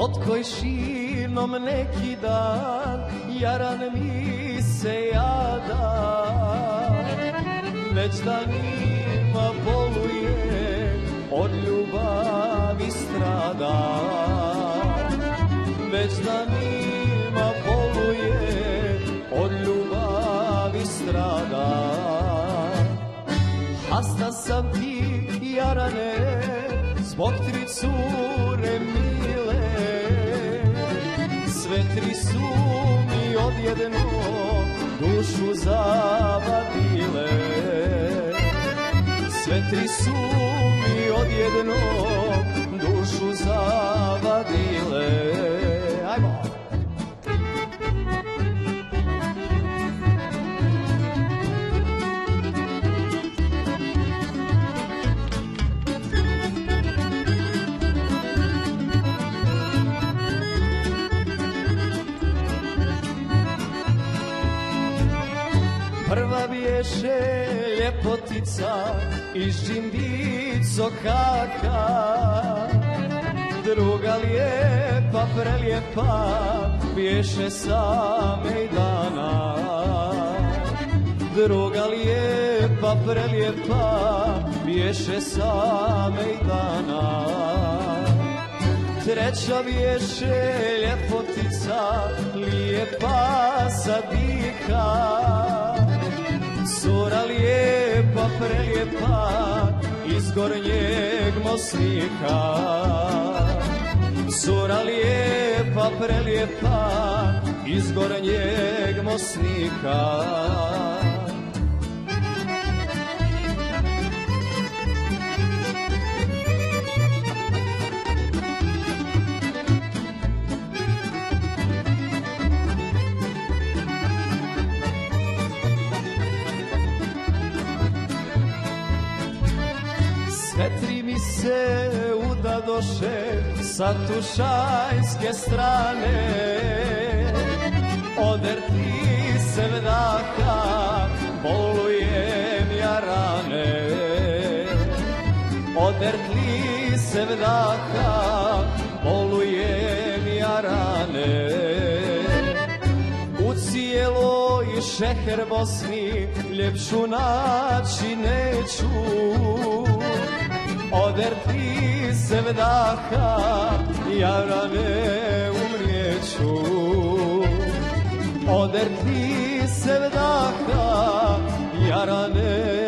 Potkoj širnom neki dan, jaran mi se jada. Već danima boluje, od ljubavi strada. Već danima boluje, od ljubavi strada. Hasta sam ti, jarane, zbog tri cure mile. Sve tri su mi odjedno dušu zavadile. Sve tri su mi odjedno dušu zavadile. Ajmo! Prva bješe ljepotica iz džimbico kaka. Druga lijepa, prelijepa, bješe sa mejdana. Druga lijepa, prelijepa, bješe sa mejdana. Treća bješe ljepotica, lijepa sa dika. Cura lijepa, prelijepa, iz gornjeg Mosnika. Cura lijepa, prelijepa, iz gornjeg Mosnika. Sve tri mi se udadoše sa tušanjske strane. Odrti se vdaka, bolujem ja rane. Odrti se vdaka, bolujem ja rane. U cijeloj šeher Bosni ljepšu naći neću. Odrti se vdaka, jarane, umrijeću. Odrti se vdaka, jarane,